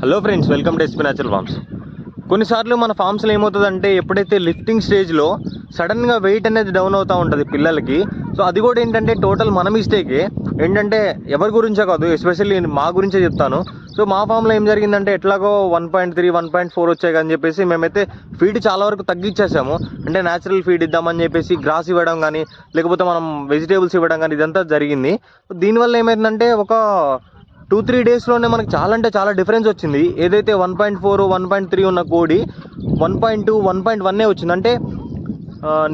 Hello friends, welcome to SP natural farms. కొన్నిసార్లు మన ఫామ్స్లో ఏమవుతుందంటే ఎప్పుడైతే లిఫ్టింగ్ స్టేజ్లో సడన్గా వెయిట్ అనేది డౌన్ అవుతూ ఉంటుంది పిల్లలకి. సో అది కూడా ఏంటంటే టోటల్ మన మిస్టేకే. ఏంటంటే ఎవరి గురించే కాదు, ఎస్పెషల్లీ మా గురించే చెప్తాను. సో మా ఫామ్లో ఏం జరిగిందంటే ఎట్లాగో 1.3 1.4 వచ్చాయి అని చెప్పేసి మేమైతే ఫీడ్ చాలా వరకు తగ్గించేసాము. అంటే న్యాచురల్ ఫీడ్ ఇద్దామని చెప్పేసి గ్రాస్ ఇవ్వడం కానీ, లేకపోతే మనం వెజిటేబుల్స్ ఇవ్వడం కానీ ఇదంతా జరిగింది. దీనివల్ల ఏమైందంటే ఒక 2-3 డేస్లోనే మనకి చాలా అంటే చాలా డిఫరెన్స్ వచ్చింది. ఏదైతే 1.4 1.3 ఉన్న కోడి 1.2 1.1 వచ్చింది. అంటే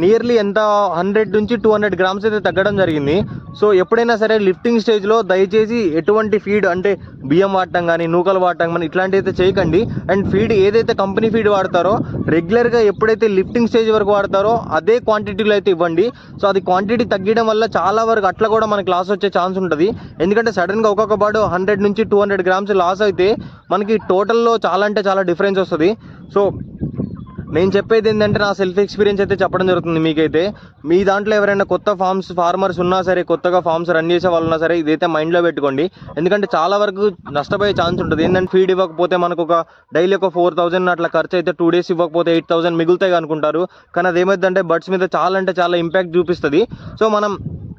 నియర్లీ ఎంత 100 నుంచి 200 గ్రామ్స్ అయితే తగ్గడం జరిగింది. సో ఎప్పుడైనా సరే లిఫ్టింగ్ స్టేజ్లో దయచేసి ఎటువంటి ఫీడ్ అంటే బియ్యం వాడటం కానీ, నూకలు వాడటం కానీ ఇట్లాంటివి అయితే చేయకండి. అండ్ ఫీడ్ ఏదైతే కంపెనీ ఫీడ్ వాడతారో రెగ్యులర్గా ఎప్పుడైతే లిఫ్టింగ్ స్టేజ్ వరకు వాడతారో అదే క్వాంటిటీలో అయితే ఇవ్వండి. సో అది క్వాంటిటీ తగ్గడం వల్ల చాలా వరకు అట్లా కూడా మనకి లాస్ వచ్చే ఛాన్స్ ఉంటుంది. ఎందుకంటే సడన్గా ఒక్కొక్క బాడు 100 నుంచి 200 గ్రామ్స్ లాస్ అయితే మనకి టోటల్లో చాలా అంటే చాలా డిఫరెన్స్ వస్తుంది. సో నేను చెప్పేది ఏంటంటే నా సెల్ఫ్ ఎక్స్పీరియన్స్ అయితే చెప్పడం జరుగుతుంది మీకైతే. మీ దాంట్లో ఎవరైనా కొత్త ఫార్మర్స్ ఉన్నా సరే, కొత్తగా ఫార్మ్స్ రన్ చేసే వాళ్ళు ఉన్నా సరే ఇదైతే మైండ్లో పెట్టుకోండి. ఎందుకంటే చాలా వరకు నష్టపోయే ఛాన్స్ ఉంటుంది. ఏంటంటే ఫీడ్ ఇవ్వకపోతే మనకు ఒక డైలీ ఒక 4,000 అట్లా ఖర్చు అయితే 2 డేస్ ఇవ్వకపోతే 8,000 మిగులుతాయి అనుకుంటారు. కానీ అది ఏమైందంటే బర్డ్స్ మీద చాలా అంటే చాలా ఇంపాక్ట్ చూపిస్తుంది. సో మనం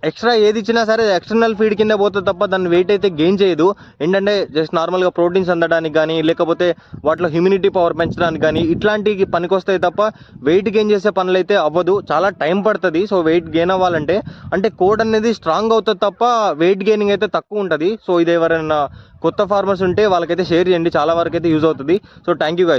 ఎక్స్ట్రా ఏది ఇచ్చినా సరే ఎక్స్టర్నల్ ఫీడ్ కింద పోతుంది తప్ప దాన్ని వెయిట్ అయితే గెయిన్ చేయదు. ఏంటంటే జస్ట్ నార్మల్గా ప్రోటీన్స్ అందడానికి కానీ, లేకపోతే వాటిలో హ్యూమినిటీ పవర్ పెంచడానికి కానీ ఇట్లాంటివి పనికొస్తాయి తప్ప వెయిట్ గెయిన్ చేసే పనులు అయితే అవ్వదు. చాలా టైం పడుతుంది. సో వెయిట్ గెయిన్ అవ్వాలంటే అంటే కోడ్ అనేది స్ట్రాంగ్ అవుతుంది తప్ప వెయిట్ గెయినింగ్ అయితే తక్కువ ఉంటుంది. సో ఇది ఎవరైనా కొత్త ఫార్మర్స్ ఉంటే వాళ్ళకైతే షేర్ చేయండి, చాలా వరకు అయితే యూజ్ అవుతుంది. So thank you guys.